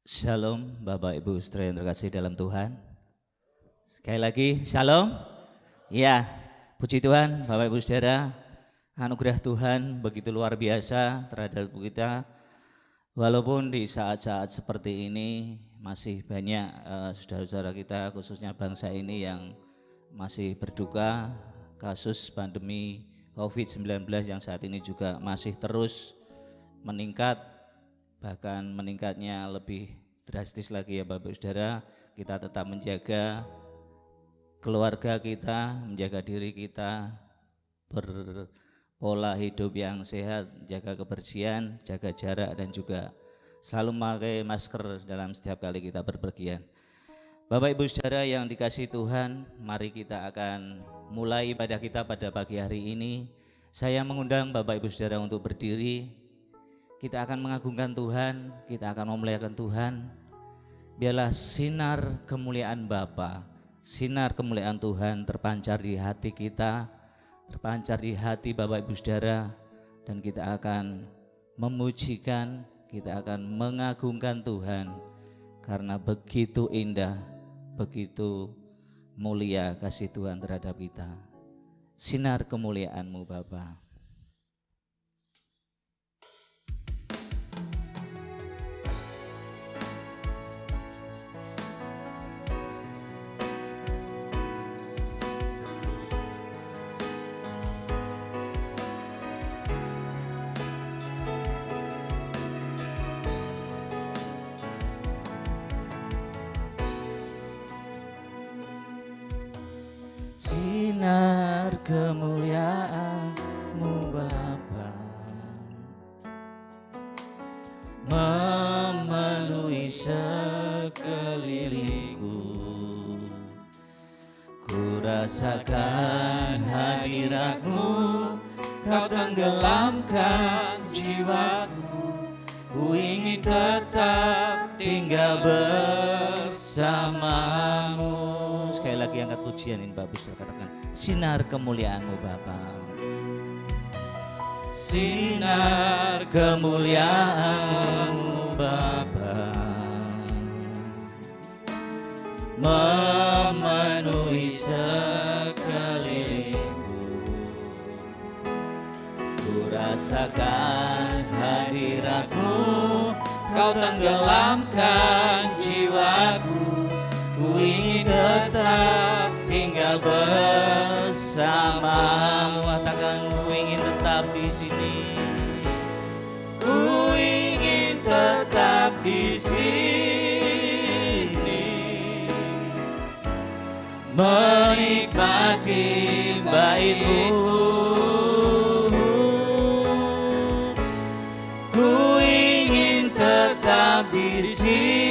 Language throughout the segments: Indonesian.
Shalom Bapak Ibu saudara yang terkasih dalam Tuhan. Sekali lagi shalom. Ya, puji Tuhan Bapak Ibu saudara. Anugerah Tuhan begitu luar biasa terhadap kita. Walaupun di saat-saat seperti ini masih banyak saudara-saudara kita khususnya bangsa ini yang masih berduka kasus pandemi COVID-19 yang saat ini juga masih terus meningkat, bahkan meningkatnya lebih drastis lagi ya Bapak Saudara. Kita tetap menjaga keluarga kita, menjaga diri kita, berpola hidup yang sehat, jaga kebersihan, jaga jarak dan juga selalu memakai masker dalam setiap kali kita berpergian. Bapak Ibu Saudara yang dikasihi Tuhan, mari kita akan mulai ibadah kita pada pagi hari ini. Saya mengundang Bapak Ibu Saudara untuk berdiri. Kita akan mengagungkan Tuhan, kita akan memuliakan Tuhan. Biarlah sinar kemuliaan Bapa, sinar kemuliaan Tuhan terpancar di hati kita, terpancar di hati Bapak Ibu Saudara, dan kita akan memujikan, kita akan mengagungkan Tuhan karena begitu indah, begitu mulia kasih Tuhan terhadap kita. Sinar kemuliaan-Mu Bapa. Sinar kemuliaan-Mu Bapa memenuhi sekelilingku. Ku rasakan hadirat-Mu, Kau tenggelamkan jiwaku. Ku ingin tetap tinggal bersama-Mu. Sekali lagi angkat pujian ini Bapak Saudara, katakan sinar kemuliaan-Mu Bapa. Sinar kemuliaan-Mu Bapa memenuhi sekelilingku. Ku rasakan hadirat-Mu, Kau tenggelamkan jiwaku. Ku ingin tetap tinggal bersama-Mu. Katakan ku ingin tetap di sini. Ku ingin tetap di sini, menikmati bait-Mu. Ku ingin tetap di sini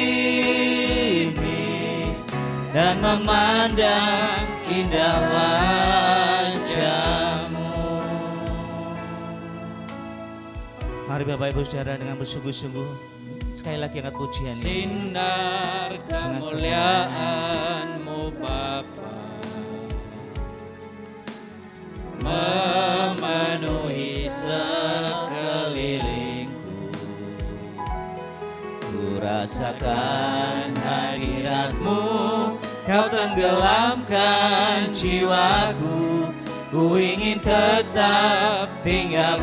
dan memandang indah wajah-Mu. Mari Bapak Ibu Saudara dengan bersungguh-sungguh sekali lagi angkat pujian ini. Sinar kemuliaan-Mu Bapa memenuhi sekelilingku. Ku rasakan hadirat-Mu, Kau tenggelamkan jiwaku. Ku ingin tetap tinggal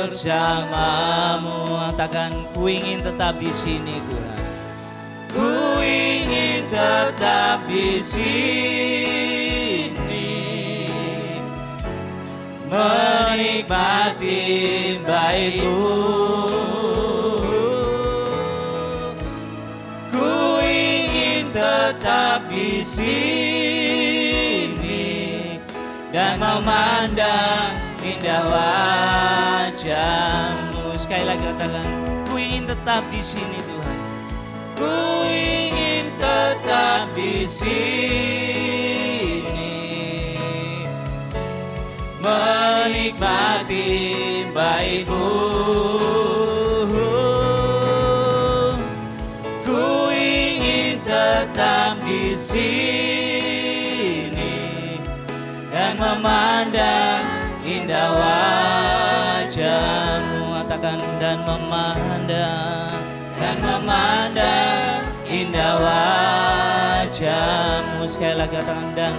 bersama-Mu. Katakan ku ingin tetap di sini Tuhan. Ku ingin tetap di sini, menikmati bait-Mu. Ku ingin tetap di sini dan memandang indah wajah-Mu. Sekali lagi katakan, ku ingin tetap di sini Tuhan. Ku ingin tetap di sini, menikmati bait-Mu. Ku ingin tetap di sini dan memandang indah wajah-Mu. Katakan dan memandang dan memandang indah wajah-Mu. Sekali lagi katakan, dan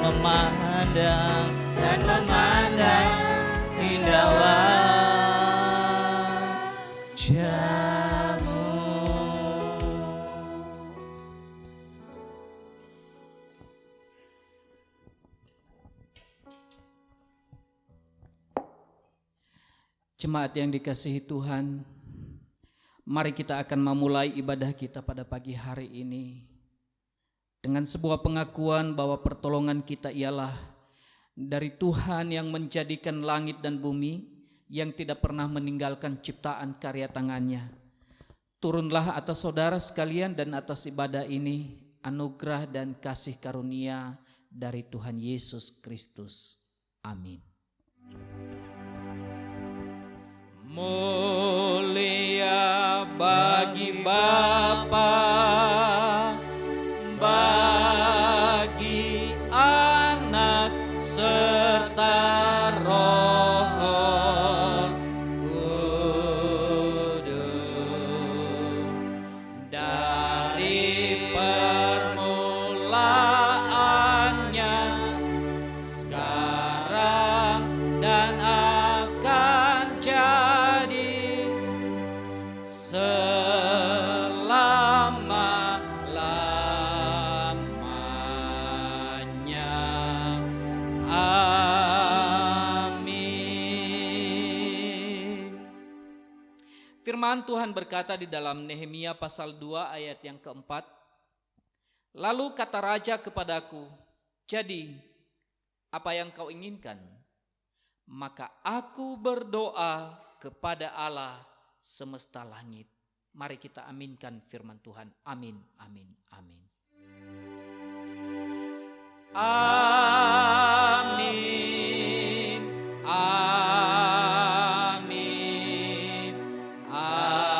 memandang indah wajah-Mu. Jemaat yang dikasihi Tuhan, mari kita akan memulai ibadah kita pada pagi hari ini dengan sebuah pengakuan bahwa pertolongan kita ialah dari Tuhan yang menjadikan langit dan bumi, yang tidak pernah meninggalkan ciptaan karya tangannya. Turunlah atas saudara sekalian dan atas ibadah ini anugerah dan kasih karunia dari Tuhan Yesus Kristus. Amin. Mulia bagi Bapa, bagi Anak serta Roh Kudus, dari permulaannya, sekarang dan akan jadi selama-lamanya. Amin. Firman Tuhan berkata di dalam Nehemia pasal 2 ayat yang keempat, lalu kata raja kepadaku, jadi apa yang kau inginkan? Maka aku berdoa kepada Allah semesta langit. Mari kita aminkan firman Tuhan. Amin, amin, amin. Amin, amin, amin.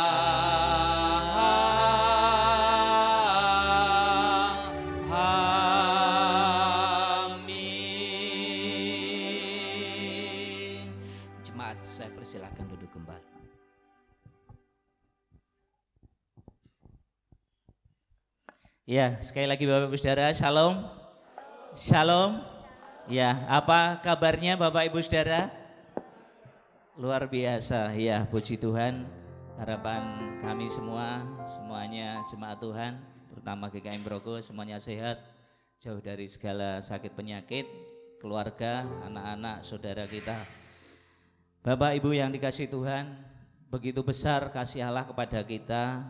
Jemaat, saya persilakan duduk kembali. Ya, sekali lagi Bapak Ibu Saudara, shalom. Shalom. Ya, apa kabarnya Bapak Ibu Saudara? Luar biasa, ya, puji Tuhan. Harapan kami semuanya jemaat Tuhan, terutama GKM Brogo, semuanya sehat, jauh dari segala sakit penyakit, keluarga, anak-anak, saudara kita. Bapak Ibu yang dikasihi Tuhan, begitu besar kasih Allah kepada kita,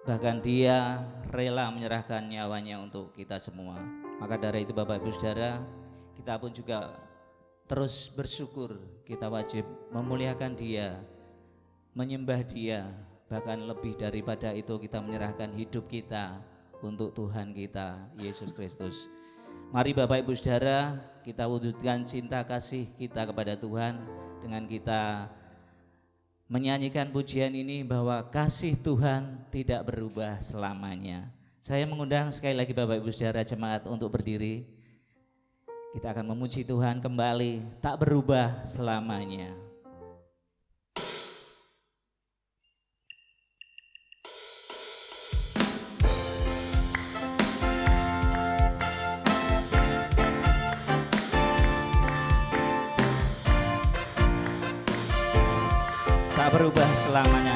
bahkan Dia rela menyerahkan nyawanya untuk kita semua. Maka dari itu Bapak Ibu Saudara, kita pun juga terus bersyukur, kita wajib memuliakan Dia, menyembah Dia, bahkan lebih daripada itu kita menyerahkan hidup kita untuk Tuhan kita, Yesus Kristus. Mari Bapak Ibu Saudara, kita wujudkan cinta kasih kita kepada Tuhan dengan kita menyanyikan pujian ini bahwa kasih Tuhan tidak berubah selamanya. Saya mengundang sekali lagi Bapak Ibu Saudara jemaat untuk berdiri. Kita akan memuji Tuhan kembali, tak berubah selamanya. Tak berubah selamanya.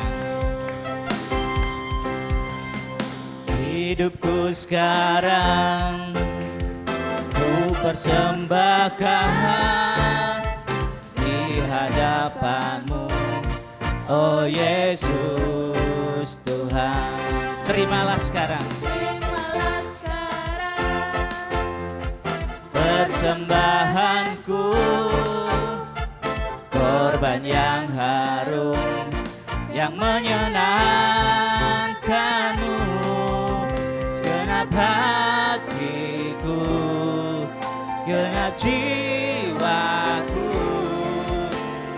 Hidupku sekarang ku persembahkan di hadapan-Mu, oh Yesus Tuhan. Terimalah sekarang persembahanku, korban yang harum yang menyenangkan-Mu. Segenap hatiku, segenap jiwaku,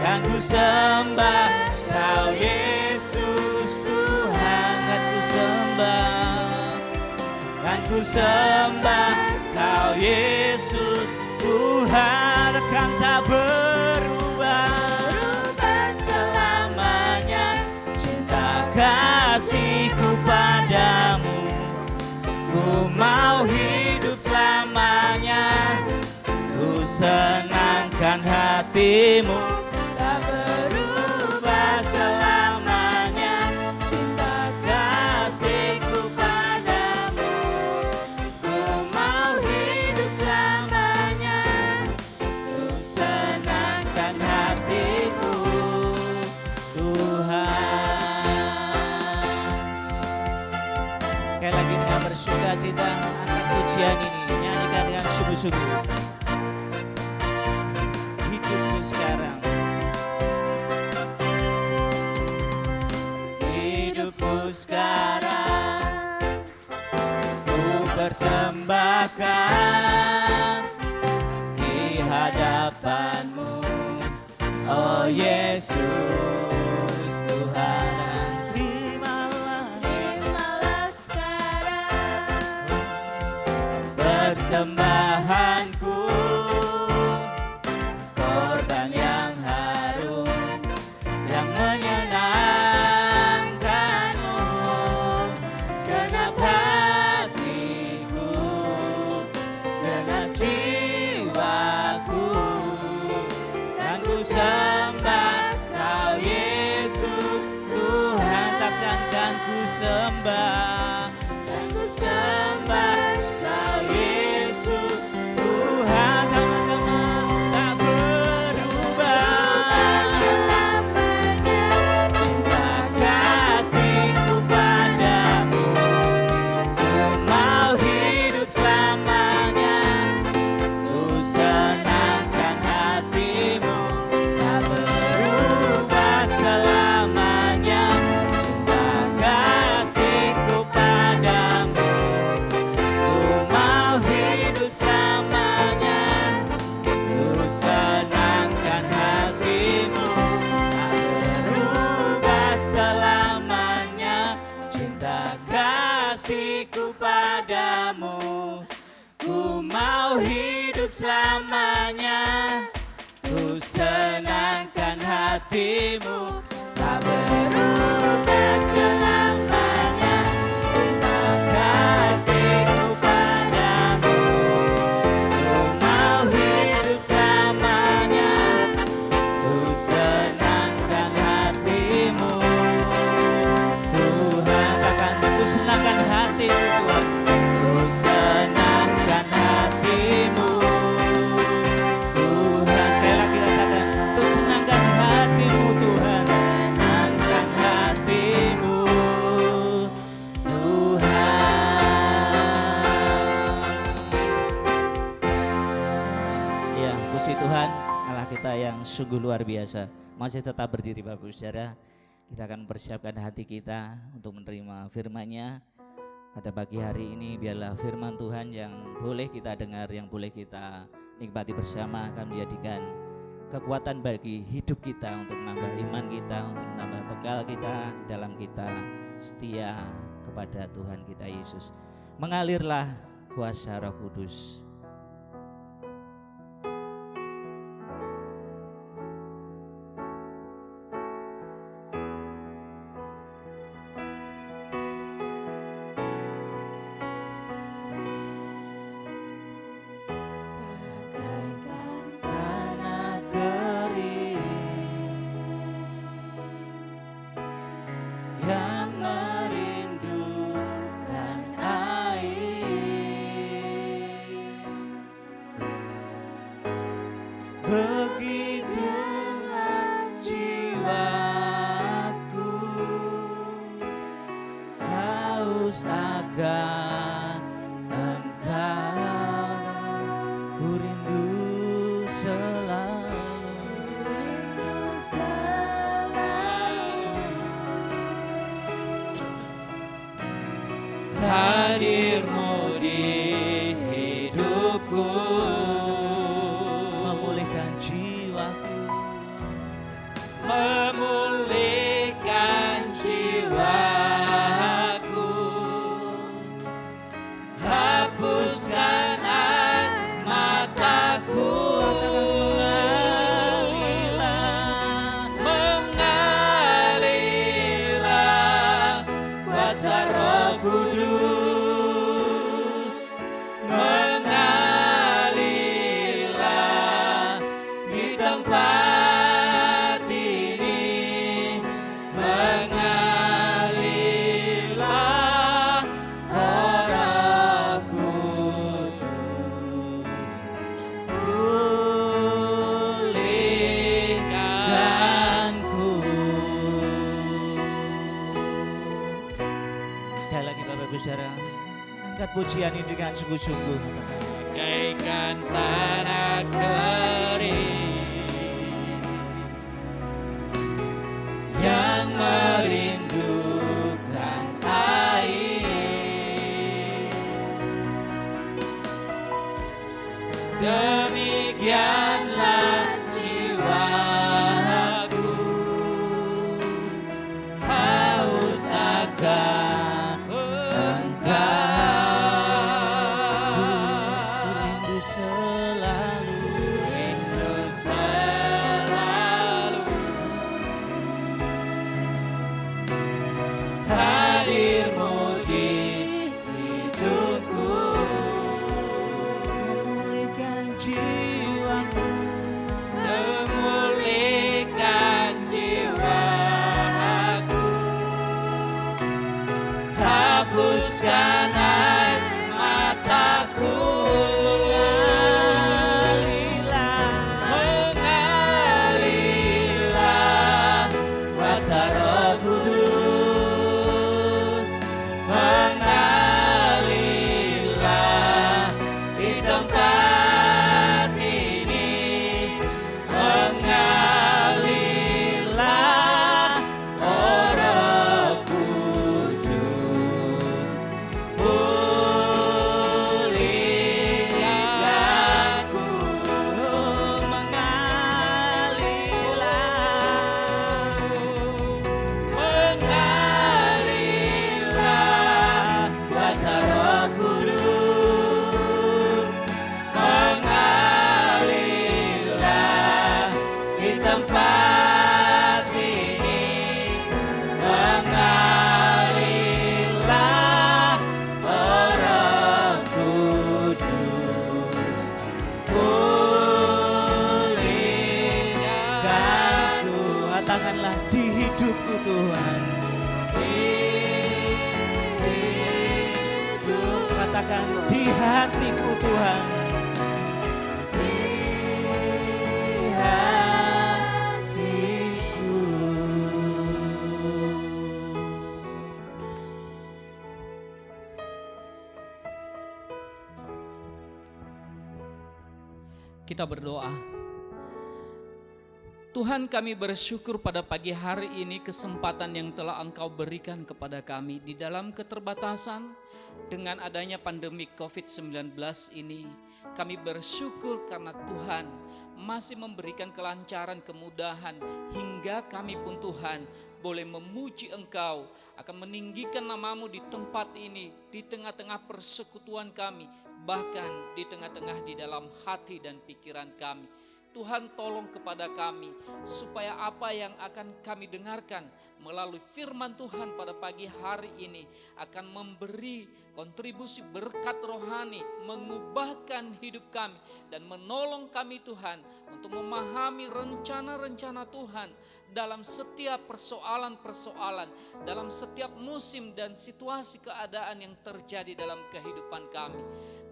kan ku sembah Kau Yesus Tuhan. Kan ku sembah Kau Yesus Tuhan. Kan tak berubah selamanya cinta kasih kasihku padamu. Ku mau hidup selamanya, ku senangkan hatimu, tak berubah selamanya. Cinta kasihku padamu, ku mau hidup selamanya, ku senangkan hatiku, Tuhan. Sekali lagi dengan bersuka cita angkat pujian ini, nyanyikan dengan sungguh-sungguh. Hidupku sekarang, hidupku sekarang, ku persembahkan di hadapanmu, oh Yesus Tuhan. Persembahanku, korban yang harum, yang menyenangkanmu. Segenap hatiku, segenap jiwaku, kan ku sembah Kau Yesus Tuhan. Takkan kan ku sembah, kan ku sembah Kau Yesus Tuhan. Sama-sama tak berubah selamanya. Cinta kasihku padamu, ku mau hidup selamanya, ku senangkan hatimu, tak berubah selamanya. Cinta kasihku padamu, ku mau hidup selamanya, ku senangkan hatimu, tak berubah selamanya. Cinta kasihku padamu, ku mau hidup selamanya, ku senangkan hatimu, tak berubah selamanya. Cinta kasihku padamu, ku mau hidup selamanya, ku senangkan hatimu, Tuhan. Takkan ku senangkan hatimu, Tuhan. Ku senangkan hatimu, Tuhan. Sekali lagi katakan, ku senangkan hatimu, Tuhan. Senangkan hatimu, Tuhan. Ya, puji Tuhan, Allah kita yang sungguh luar biasa. Masih tetap berdiri Bapak Ibu Saudara. Kita akan mempersiapkan hati kita untuk menerima firman-Nya pada pagi hari ini. Biarlah firman Tuhan yang boleh kita dengar, yang boleh kita nikmati bersama akan menjadikan kekuatan bagi hidup kita, untuk menambah iman kita, untuk menambah bekal kita dalam kita setia kepada Tuhan kita Yesus. Mengalirlah kuasa Roh Kudus. Tanah kering yang merindukan air, begitulah jiwaku haus akan Engkau, ku rindu selalu. Hadir-Mu di hidupku, memulihkan jiwaku, memulihkan jiwaku, hapuskan air mataku, mengalirlah Sekali lagi Bapak Ibu Saudara, angkat pujian ini dengan sungguh-sungguh. Bagaikan tanah kering Yang merindukan air, demikianlah jiwaku haus akan Engkau. Ku rindu selalu hadirmu di hidupku, memulihkan jiwaku, memulihkan jiwaku, hapuskan air mataku, mengalirlah kuasa Roh Kudus, mengalirlah di tempat ini, mengalirlah oh Roh Kudus, pulihkanku, mengalirlah kuasa Roh Kudus, mengalirlah di tempat ini, mengalirlah oh Roh Kudus, pulihkanku. Katakanlah di hidupku Tuhan, katakan di hatiku Tuhan, di hatiku. Kita berdoa. Tuhan, kami bersyukur pada pagi hari ini kesempatan yang telah Engkau berikan kepada kami di dalam keterbatasan dengan adanya pandemi COVID-19 ini. Kami bersyukur karena Tuhan masih memberikan kelancaran, kemudahan hingga kami pun Tuhan boleh memuji Engkau, akan meninggikan nama-Mu di tempat ini, di tengah-tengah persekutuan kami, bahkan di tengah-tengah di dalam hati dan pikiran kami. Tuhan, tolong kepada kami supaya apa yang akan kami dengarkan melalui firman Tuhan pada pagi hari ini akan memberi kontribusi berkat rohani, mengubahkan hidup kami dan menolong kami Tuhan untuk memahami rencana-rencana Tuhan dalam setiap persoalan-persoalan, dalam setiap musim dan situasi keadaan yang terjadi dalam kehidupan kami.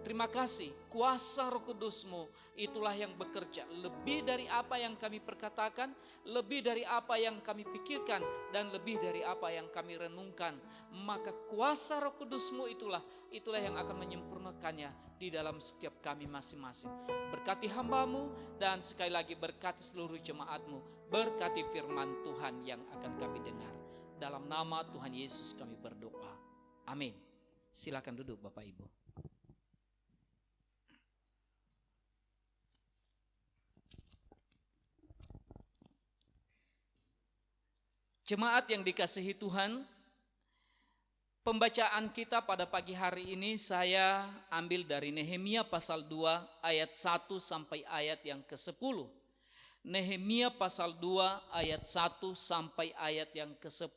Terima kasih, kuasa Roh Kudus-Mu itulah yang bekerja lebih dari apa yang kami perkatakan, lebih dari apa yang kami pikirkan, dan lebih dari apa yang kami renungkan. Maka kuasa Roh Kudus-Mu itulah yang akan menyempurnakannya di dalam setiap kami masing-masing. Berkati hamba-Mu dan sekali lagi berkati seluruh jemaat-Mu, berkati firman Tuhan yang akan kami dengar. Dalam nama Tuhan Yesus kami berdoa. Amin. Silakan duduk Bapak Ibu. Jemaat yang dikasihi Tuhan, pembacaan kita pada pagi hari ini saya ambil dari Nehemia pasal 2 ayat 1 sampai ayat yang ke-10. Nehemia pasal 2 ayat 1 sampai ayat yang ke-10.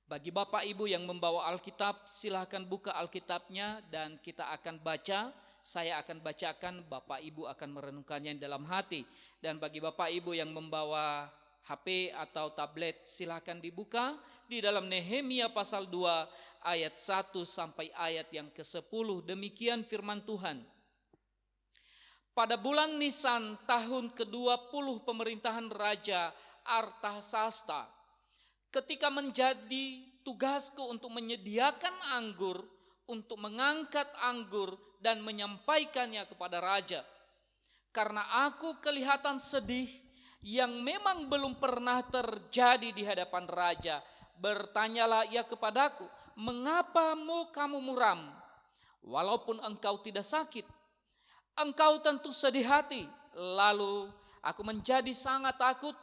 Bagi Bapak Ibu yang membawa Alkitab, silahkan buka Alkitabnya dan kita akan baca. Saya akan bacakan, Bapak Ibu akan merenungkannya dalam hati. Dan bagi Bapak Ibu yang membawa HP atau tablet, silakan dibuka di dalam Nehemia pasal 2 ayat 1 sampai ayat yang ke-10. Demikian firman Tuhan. Pada bulan Nisan tahun ke-20 pemerintahan Raja Artasasta, ketika menjadi tugasku untuk menyediakan anggur, untuk mengangkat anggur dan menyampaikannya kepada raja. Karena aku kelihatan sedih yang memang belum pernah terjadi di hadapan raja. Bertanyalah ia kepadaku, mengapa kamu muram? Walaupun engkau tidak sakit, engkau tentu sedih hati. Lalu aku menjadi sangat takut.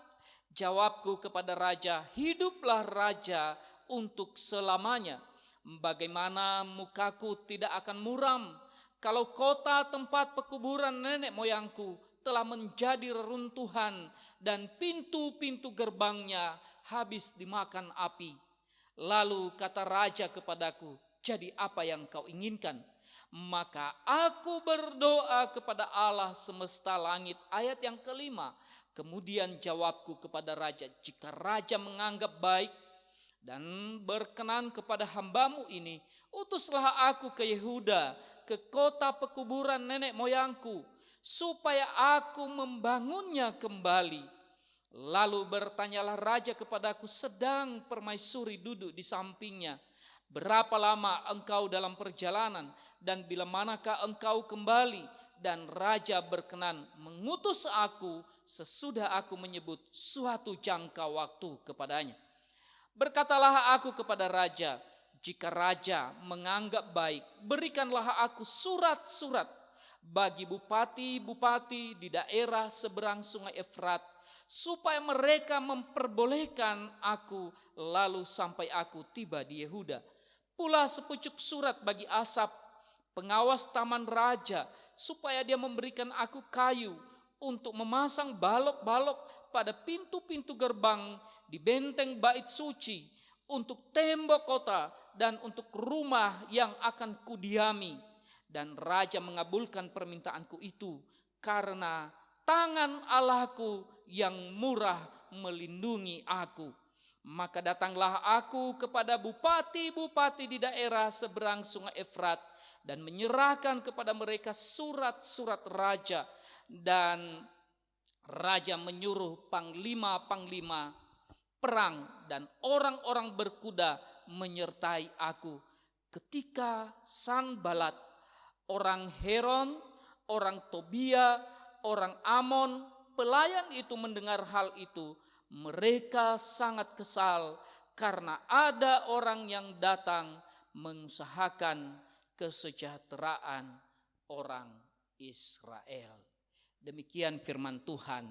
Jawabku kepada raja, hiduplah raja untuk selamanya. Bagaimana mukaku tidak akan muram kalau kota tempat pekuburan nenek moyangku telah menjadi reruntuhan dan pintu-pintu gerbangnya habis dimakan api. Lalu kata raja kepadaku, jadi apa yang kau inginkan? Maka aku berdoa kepada Allah semesta langit. Ayat yang kelima. Kemudian jawabku kepada raja, jika raja menganggap baik dan berkenan kepada hambamu ini, utuslah aku ke Yehuda, ke kota pekuburan nenek moyangku, supaya aku membangunnya kembali. Lalu bertanyalah raja kepadaku, sedang permaisuri duduk di sampingnya, berapa lama engkau dalam perjalanan dan bila manakah engkau kembali? Dan raja berkenan mengutus aku sesudah aku menyebut suatu jangka waktu kepadanya. Berkatalah aku kepada raja, jika raja menganggap baik, berikanlah aku surat-surat bagi bupati-bupati di daerah seberang sungai Efrat, supaya mereka memperbolehkan aku lalu sampai aku tiba di Yehuda. Pula sepucuk surat bagi Asap, pengawas taman raja, supaya dia memberikan aku kayu untuk memasang balok-balok pada pintu-pintu gerbang di benteng bait suci, untuk tembok kota dan untuk rumah yang akan kudiami. Dan raja mengabulkan permintaanku itu karena tangan Allahku yang murah melindungi aku. Maka datanglah aku kepada bupati-bupati di daerah seberang sungai Efrat dan menyerahkan kepada mereka surat-surat raja. Dan raja menyuruh panglima-panglima perang dan orang-orang berkuda menyertai aku. Ketika Sanbalat, orang Heron, orang Tobia, orang Amon, pelayan itu mendengar hal itu, mereka sangat kesal karena ada orang yang datang mengusahakan kesejahteraan orang Israel. Demikian firman Tuhan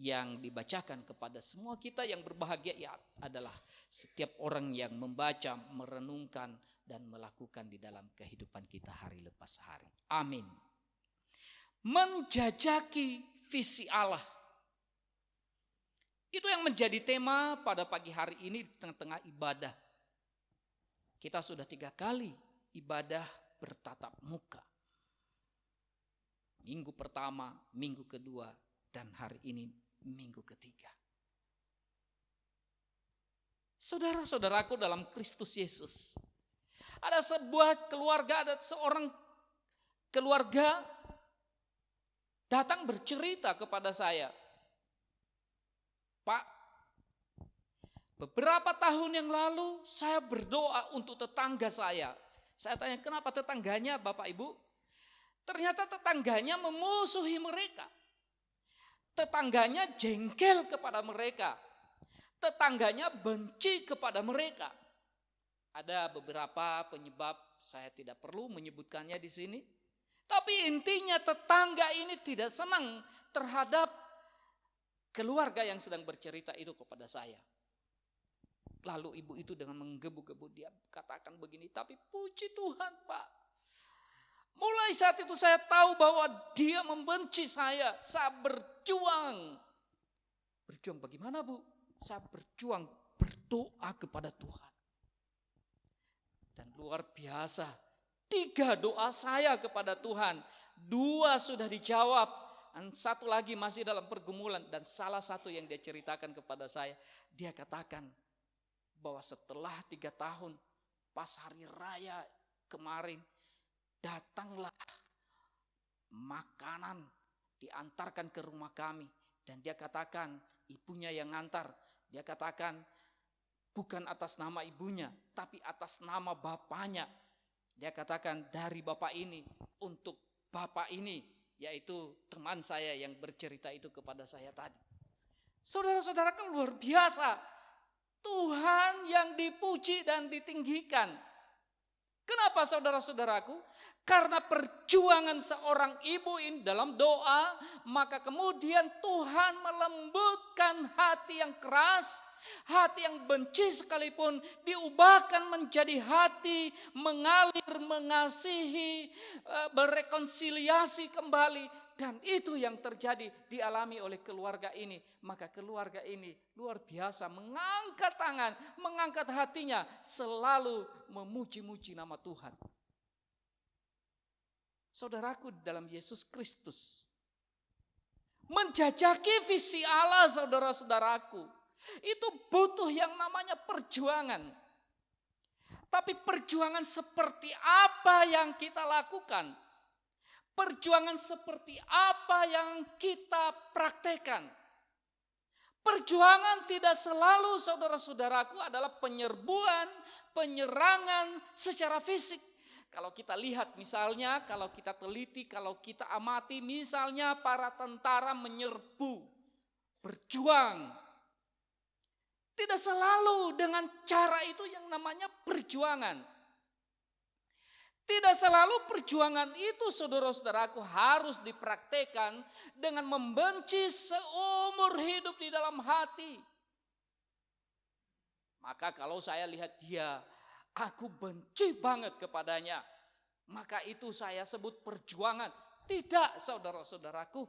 yang dibacakan kepada semua kita. Yang berbahagia adalah setiap orang yang membaca, merenungkan, dan melakukan di dalam kehidupan kita hari lepas hari. Amin. Menjajaki visi Allah. Itu yang menjadi tema pada pagi hari ini di tengah-tengah ibadah. Kita sudah 3 kali ibadah bertatap muka. Minggu pertama, minggu kedua, dan hari ini minggu ketiga. Saudara-saudaraku dalam Kristus Yesus, ada sebuah keluarga, ada seorang keluarga datang bercerita kepada saya, Pak, beberapa tahun yang lalu saya berdoa untuk tetangga saya. Saya tanya, kenapa tetangganya Bapak Ibu? Ternyata tetangganya memusuhi mereka. Tetangganya jengkel kepada mereka. Tetangganya benci kepada mereka. Ada beberapa penyebab, saya tidak perlu menyebutkannya di sini. Tapi intinya tetangga ini tidak senang terhadap keluarga yang sedang bercerita itu kepada saya. Lalu ibu itu dengan menggebu-gebu dia katakan begini, tapi puji Tuhan Pak, mulai saat itu saya tahu bahwa dia membenci saya. Saya berjuang. Berjuang bagaimana Bu? Saya berjuang berdoa kepada Tuhan. Dan luar biasa, 3 doa saya kepada Tuhan, 2 sudah dijawab, dan 1 lagi masih dalam pergumulan. Dan salah satu yang dia ceritakan kepada saya, dia katakan bahwa setelah 3 tahun pas hari raya kemarin, datanglah makanan diantarkan ke rumah kami. Dan dia katakan, ibunya yang ngantar, dia katakan, bukan atas nama ibunya, tapi atas nama bapaknya. Dia katakan dari bapak ini untuk bapak ini, yaitu teman saya yang bercerita itu kepada saya tadi. Saudara-saudara, luar biasa. Tuhan yang dipuji dan ditinggikan. Kenapa saudara-saudaraku? Karena perjuangan seorang ibu ini dalam doa, maka kemudian Tuhan melembutkan hati yang keras, hati yang benci sekalipun diubahkan menjadi hati mengalir, mengasihi, berrekonsiliasi kembali. Dan itu yang terjadi dialami oleh keluarga ini. Maka keluarga ini luar biasa mengangkat tangan, mengangkat hatinya, selalu memuji-muji nama Tuhan. Saudaraku dalam Yesus Kristus, menjajaki visi Allah saudara-saudaraku, itu butuh yang namanya perjuangan. Tapi perjuangan seperti apa yang kita lakukan? Perjuangan seperti apa yang kita praktekkan? Perjuangan tidak selalu saudara-saudaraku adalah penyerbuan, penyerangan secara fisik. Kalau kita lihat misalnya, kalau kita teliti, kalau kita amati misalnya para tentara menyerbu, berjuang. Tidak selalu dengan cara itu yang namanya perjuangan. Tidak selalu perjuangan itu saudara-saudaraku harus dipraktekkan dengan membenci seumur hidup di dalam hati. Maka kalau saya lihat dia, aku benci banget kepadanya, maka itu saya sebut perjuangan. Tidak saudara-saudaraku.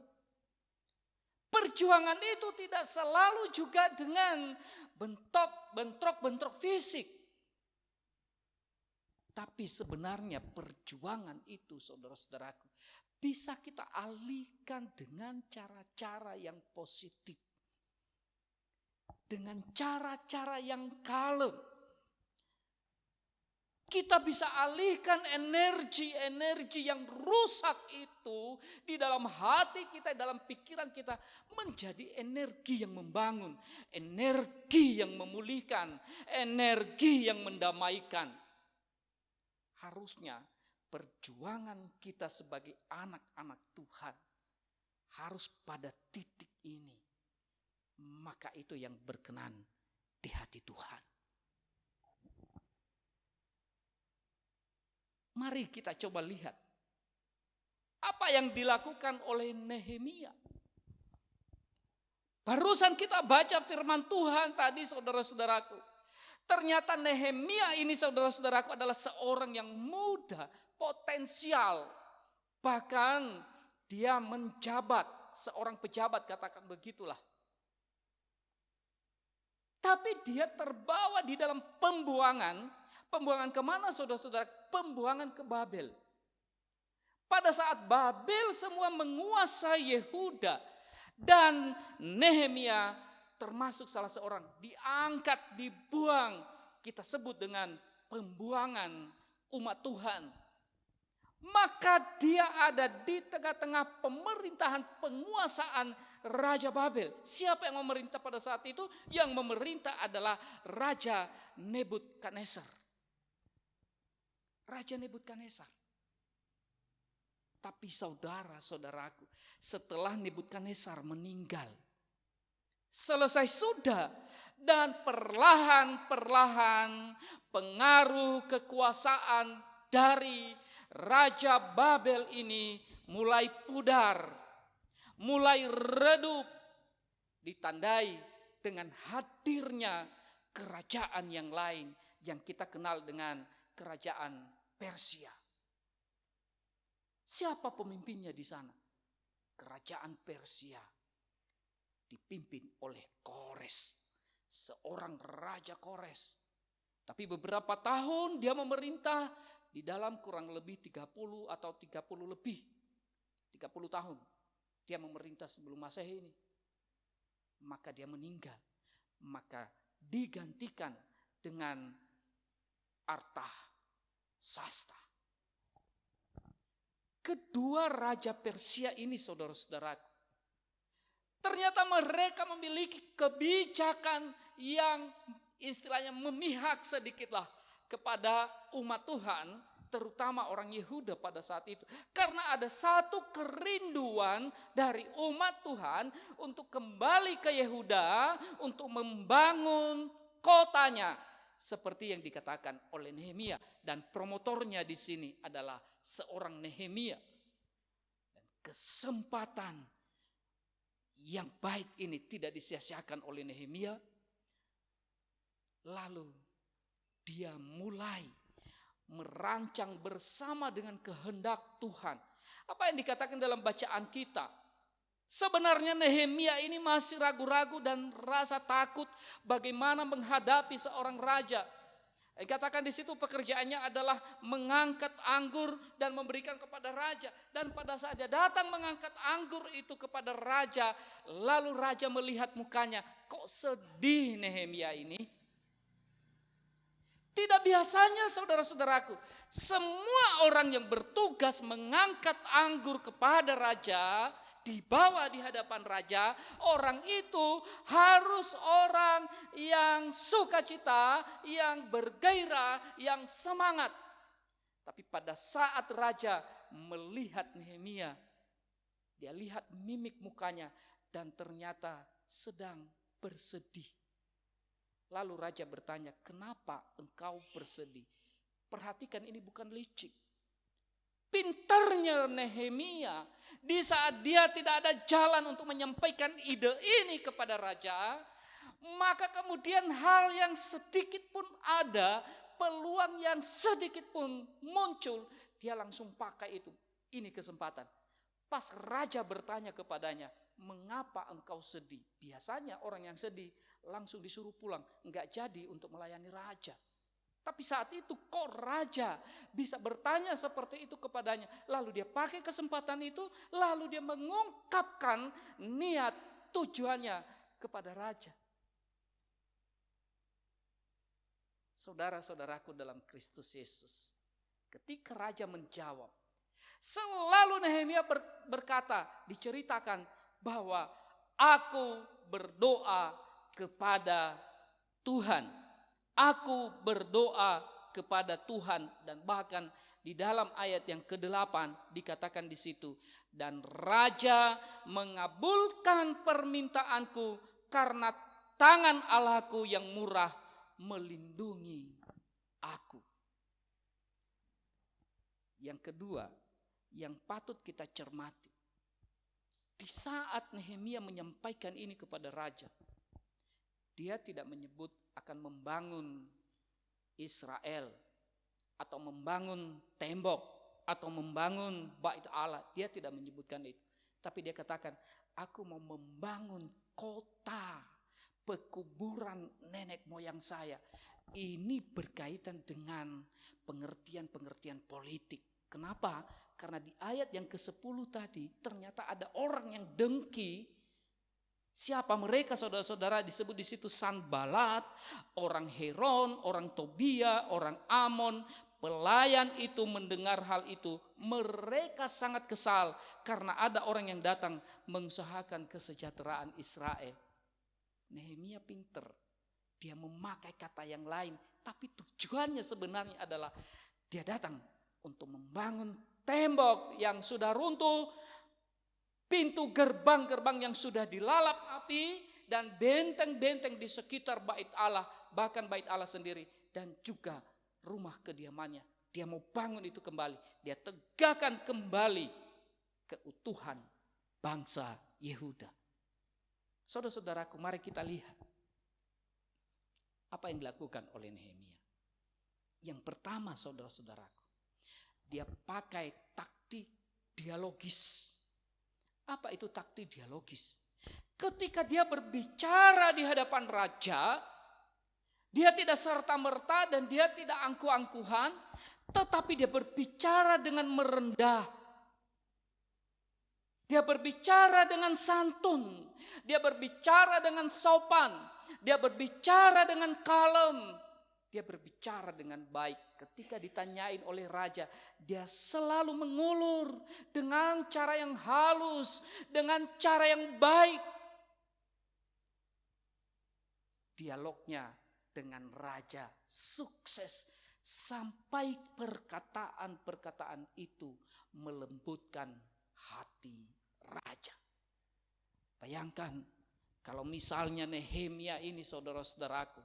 Perjuangan itu tidak selalu juga dengan bentrok fisik. Tapi sebenarnya perjuangan itu saudara-saudaraku bisa kita alihkan dengan cara-cara yang positif. Dengan cara-cara yang kalem. Kita bisa alihkan energi-energi yang rusak itu di dalam hati kita, dalam pikiran kita menjadi energi yang membangun, energi yang memulihkan, energi yang mendamaikan. Harusnya perjuangan kita sebagai anak-anak Tuhan harus pada titik ini. Maka itu yang berkenan di hati Tuhan. Mari kita coba lihat apa yang dilakukan oleh Nehemia. Barusan kita baca firman Tuhan tadi saudara-saudaraku. Ternyata Nehemia ini saudara-saudaraku adalah seorang yang muda, potensial. Bahkan dia menjabat, seorang pejabat katakan begitulah. Tapi dia terbawa di dalam pembuangan. Pembuangan kemana saudara-saudara? Pembuangan ke Babel. Pada saat Babel semua menguasai Yehuda. Dan Nehemia termasuk salah seorang diangkat, dibuang. Kita sebut dengan pembuangan umat Tuhan. Maka dia ada di tengah-tengah pemerintahan penguasaan Raja Babel. Siapa yang memerintah pada saat itu? Yang memerintah adalah Raja Nebukadnezar. Raja Nebukadnezar. Tapi saudara-saudaraku, setelah Nebukadnezar meninggal, selesai sudah, dan perlahan-perlahan pengaruh kekuasaan dari Raja Babel ini mulai pudar, mulai redup, ditandai dengan hadirnya kerajaan yang lain yang kita kenal dengan kerajaan Persia. Siapa pemimpinnya di sana? Kerajaan Persia dipimpin oleh Kores, seorang Raja Kores. Tapi beberapa tahun dia memerintah di dalam kurang lebih 30 atau 30 lebih. 30 tahun dia memerintah sebelum Masehi ini. Maka dia meninggal. Maka digantikan dengan Artasasta. Kedua Raja Persia ini saudara-saudaraku, ternyata mereka memiliki kebijakan yang istilahnya memihak sedikitlah kepada umat Tuhan, terutama orang Yehuda pada saat itu. Karena ada satu kerinduan dari umat Tuhan untuk kembali ke Yehuda, untuk membangun kotanya. Seperti yang dikatakan oleh Nehemia, dan promotornya di sini adalah seorang Nehemia. Dan kesempatan yang baik ini tidak disia-siakan oleh Nehemia. Lalu dia mulai merancang bersama dengan kehendak Tuhan. Apa yang dikatakan dalam bacaan kita? Sebenarnya Nehemia ini masih ragu-ragu dan rasa takut bagaimana menghadapi seorang raja. Dikatakan di situ pekerjaannya adalah mengangkat anggur dan memberikan kepada raja. Dan pada saat dia datang mengangkat anggur itu kepada raja, lalu raja melihat mukanya, kok sedih Nehemia ini? Tidak biasanya saudara-saudaraku, semua orang yang bertugas mengangkat anggur kepada raja, dibawa di hadapan raja, orang itu harus orang yang sukacita, yang bergairah, yang semangat. Tapi pada saat raja melihat Nehemia, dia lihat mimik mukanya dan ternyata sedang bersedih. Lalu raja bertanya, kenapa engkau bersedih? Perhatikan, ini bukan licik. Pintarnya Nehemia, di saat dia tidak ada jalan untuk menyampaikan ide ini kepada raja, maka kemudian hal yang sedikit pun ada, peluang yang sedikit pun muncul, dia langsung pakai itu. Ini kesempatan. Pas raja bertanya kepadanya, mengapa engkau sedih? Biasanya orang yang sedih langsung disuruh pulang, enggak jadi untuk melayani raja. Tapi saat itu kok raja bisa bertanya seperti itu kepadanya. Lalu dia pakai kesempatan itu, lalu dia mengungkapkan niat tujuannya kepada raja. Saudara-saudaraku dalam Kristus Yesus, ketika raja menjawab, selalu Nehemia berkata, diceritakan bahwa aku berdoa kepada Tuhan. Aku berdoa kepada Tuhan, dan bahkan di dalam ayat yang ke-8 dikatakan di situ, dan raja mengabulkan permintaanku karena tangan Allahku yang murah melindungi aku. Yang kedua, yang patut kita cermati, di saat Nehemia menyampaikan ini kepada raja, dia tidak menyebut akan membangun Israel atau membangun tembok atau membangun bait Allah. Dia tidak menyebutkan itu. Tapi dia katakan, aku mau membangun kota pekuburan nenek moyang saya. Ini berkaitan dengan pengertian-pengertian politik. Kenapa? Karena di ayat yang ke-10 tadi ternyata ada orang yang dengki. Siapa mereka saudara-saudara? Disebut di situ Sanbalat, orang Heron, orang Tobia, orang Amon. Pelayan itu mendengar hal itu, mereka sangat kesal karena ada orang yang datang mengusahakan kesejahteraan Israel. Nehemia pinter, dia memakai kata yang lain, tapi tujuannya sebenarnya adalah dia datang untuk membangun tembok yang sudah runtuh, pintu gerbang-gerbang yang sudah dilalap api, dan benteng-benteng di sekitar bait Allah, bahkan bait Allah sendiri, dan juga rumah kediamannya. Dia mau bangun itu kembali, dia tegakkan kembali keutuhan bangsa Yehuda. Saudara-saudaraku, mari kita lihat apa yang dilakukan oleh Nehemia. Yang pertama, saudara-saudaraku, dia pakai taktik dialogis. Apa itu taktik dialogis? Ketika dia berbicara di hadapan raja, dia tidak serta-merta dan dia tidak angkuh-angkuhan, tetapi dia berbicara dengan merendah. Dia berbicara dengan santun, dia berbicara dengan sopan, dia berbicara dengan kalem, dia berbicara dengan baik. Ketika ditanyain oleh raja, dia selalu mengulur dengan cara yang halus, dengan cara yang baik. Dialognya dengan raja, sukses sampai perkataan-perkataan itu melembutkan hati raja. Bayangkan kalau misalnya Nehemia ini saudara-saudaraku,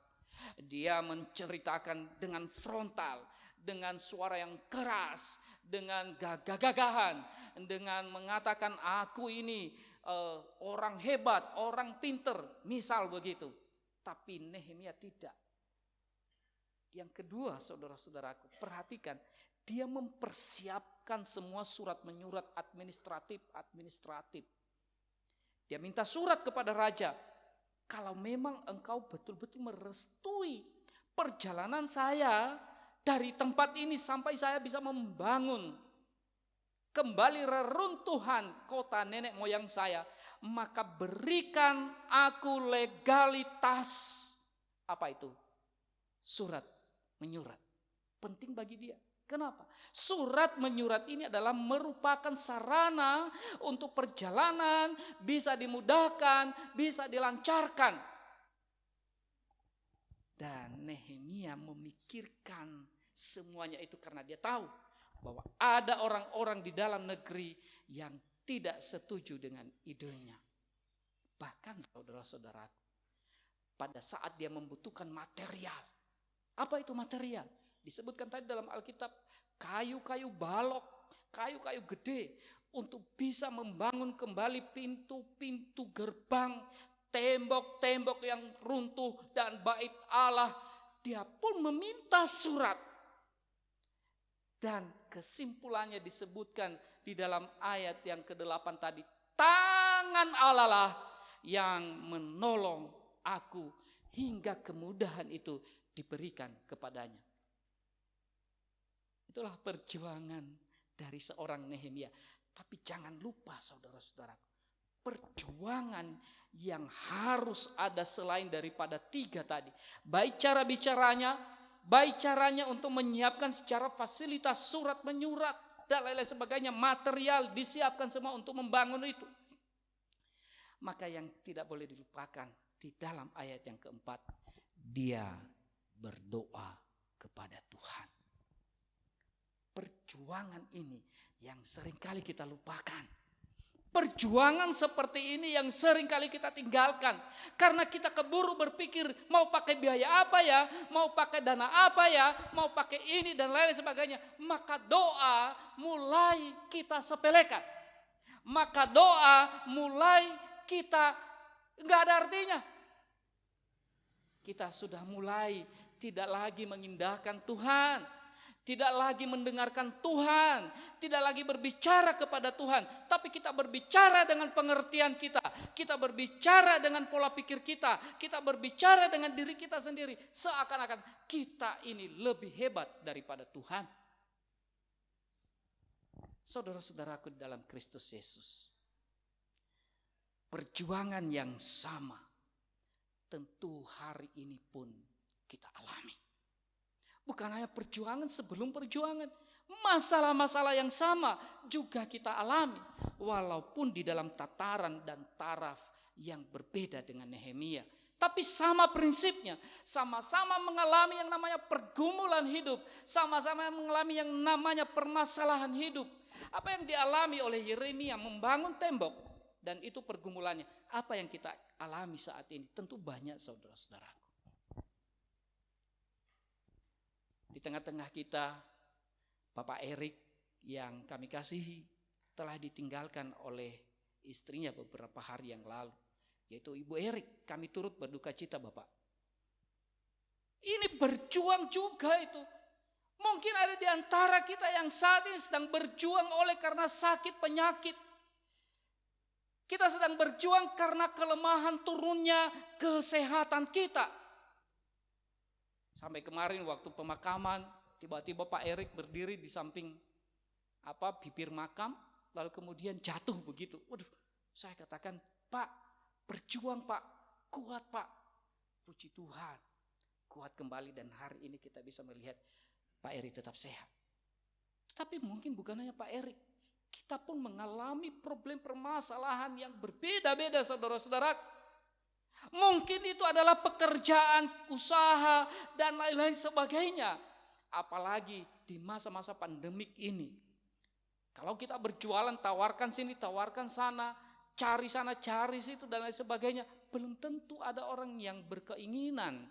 dia menceritakan dengan frontal, dengan suara yang keras, dengan gagah-gagahan, dengan mengatakan aku ini orang hebat, orang pinter, misal begitu. Tapi Nehemia tidak. Yang kedua saudara-saudaraku, perhatikan, dia mempersiapkan semua surat menyurat administratif. Dia minta surat kepada raja, kalau memang engkau betul-betul merestui perjalanan saya dari tempat ini sampai saya bisa membangun kembali reruntuhan kota nenek moyang saya, maka berikan aku legalitas. Apa itu? Surat menyurat. Penting bagi dia. Kenapa? Surat menyurat ini adalah merupakan sarana untuk perjalanan bisa dimudahkan, bisa dilancarkan. Dan Nehemia memikirkan semuanya itu karena dia tahu bahwa ada orang-orang di dalam negeri yang tidak setuju dengan idenya. Bahkan saudara-saudaraku, pada saat dia membutuhkan material. Apa itu material? Disebutkan tadi dalam Alkitab, kayu-kayu balok, kayu-kayu gede untuk bisa membangun kembali pintu-pintu gerbang, tembok-tembok yang runtuh dan bait Allah. Dia pun meminta surat. Dan kesimpulannya disebutkan di dalam ayat yang ke-8 tadi. Tangan Allah lah yang menolong aku hingga kemudahan itu diberikan kepadanya. Itulah perjuangan dari seorang Nehemia. Tapi jangan lupa saudara-saudaraku, perjuangan yang harus ada selain daripada 3 tadi. Baik cara bicaranya, baik caranya untuk menyiapkan secara fasilitas surat menyurat dan lain-lain sebagainya, material disiapkan semua untuk membangun itu. Maka yang tidak boleh dilupakan di dalam ayat yang keempat, dia berdoa kepada Tuhan. Perjuangan ini yang seringkali kita lupakan. Perjuangan seperti ini yang seringkali kita tinggalkan. Karena kita keburu berpikir mau pakai biaya apa ya, mau pakai dana apa ya, mau pakai ini dan lain sebagainya. Maka doa mulai kita sepelekan. Maka doa mulai kita nggak ada artinya. Kita sudah mulai tidak lagi mengindahkan Tuhan. Tidak lagi mendengarkan Tuhan, tidak lagi berbicara kepada Tuhan, tapi kita berbicara dengan pengertian kita, kita berbicara dengan pola pikir kita berbicara dengan diri kita sendiri, seakan-akan kita ini lebih hebat daripada Tuhan. Saudara-saudaraku dalam Kristus Yesus, perjuangan yang sama tentu hari ini pun kita alami. Bukan hanya perjuangan sebelum perjuangan. Masalah-masalah yang sama juga kita alami. Walaupun di dalam tataran dan taraf yang berbeda dengan Nehemia. Tapi sama prinsipnya. Sama-sama mengalami yang namanya pergumulan hidup. Sama-sama mengalami yang namanya permasalahan hidup. Apa yang dialami oleh Yeremia membangun tembok. Dan itu pergumulannya. Apa yang kita alami saat ini? Tentu banyak saudara-saudara. Di tengah-tengah kita, Bapak Erik yang kami kasihi telah ditinggalkan oleh istrinya beberapa hari yang lalu, yaitu Ibu Erik. Kami turut berduka cita, Bapak. Ini berjuang juga itu. Mungkin ada di antara kita yang saat ini sedang berjuang oleh karena sakit penyakit. Kita sedang berjuang karena kelemahan turunnya kesehatan kita. Sampai kemarin waktu pemakaman, tiba-tiba Pak Erik berdiri di samping bibir makam, lalu kemudian jatuh begitu. Waduh, saya katakan, Pak, berjuang Pak, kuat Pak. Puji Tuhan, kuat kembali dan hari ini kita bisa melihat Pak Erik tetap sehat. Tetapi mungkin bukan hanya Pak Erik, kita pun mengalami problem permasalahan yang berbeda-beda saudara-saudara. Mungkin itu adalah pekerjaan, usaha, dan lain-lain sebagainya. Apalagi di masa-masa pandemik ini. Kalau kita berjualan, tawarkan sini, tawarkan sana, cari sana, cari situ, dan lain sebagainya. Belum tentu ada orang yang berkeinginan.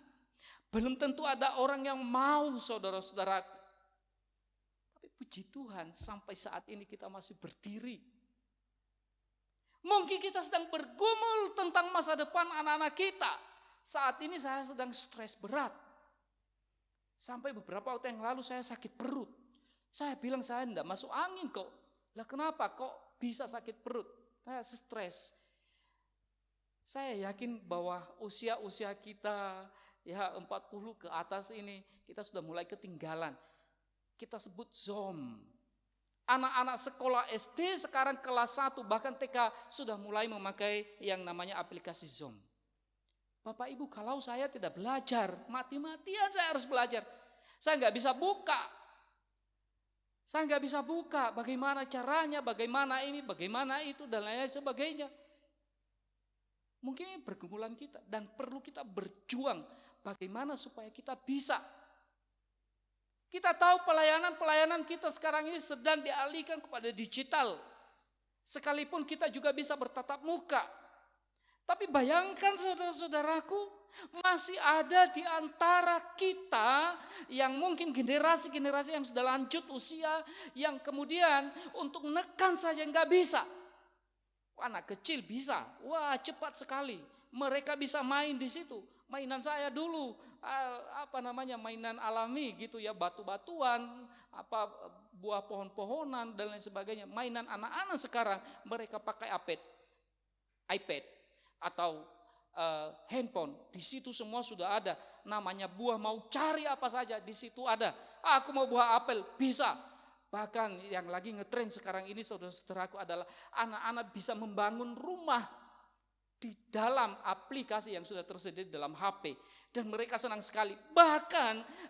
Belum tentu ada orang yang mau, saudara-saudara. Tapi puji Tuhan, sampai saat ini kita masih berdiri. Mungkin kita sedang bergumul tentang masa depan anak-anak kita. Saat ini saya sedang stres berat. Sampai beberapa waktu yang lalu saya sakit perut. Saya bilang saya tidak masuk angin kok. Lah kenapa kok bisa sakit perut? Saya stres. Saya yakin bahwa usia-usia kita ya 40 ke atas ini kita sudah mulai ketinggalan. Kita sebut ZOM. Anak-anak sekolah SD sekarang kelas 1 bahkan TK sudah mulai memakai yang namanya aplikasi Zoom. Bapak Ibu, kalau saya tidak belajar, mati-matian saya harus belajar. Saya nggak bisa buka. Saya nggak bisa buka bagaimana caranya, bagaimana ini, bagaimana itu, dan lain-lain sebagainya. Mungkin ini pergumulan kita dan perlu kita berjuang bagaimana supaya kita bisa. Kita tahu pelayanan kita sekarang ini sedang dialihkan kepada digital. Sekalipun kita juga bisa bertatap muka. Tapi bayangkan saudara-saudaraku, masih ada di antara kita yang mungkin generasi-generasi yang sudah lanjut usia, yang kemudian untuk menekan saja nggak bisa. Anak kecil bisa, wah cepat sekali. Mereka bisa main di situ. Mainan saya dulu, mainan alami gitu ya, batu-batuan, buah pohon-pohonan dan lain sebagainya. Mainan anak-anak sekarang mereka pakai iPad atau handphone. Di situ semua sudah ada. Namanya buah, mau cari apa saja di situ ada. Aku mau buah apel, bisa. Bahkan yang lagi ngetren sekarang ini saudara-saudaraku adalah anak-anak bisa membangun rumah di dalam aplikasi yang sudah tersedia di dalam HP. Dan mereka senang sekali. Bahkan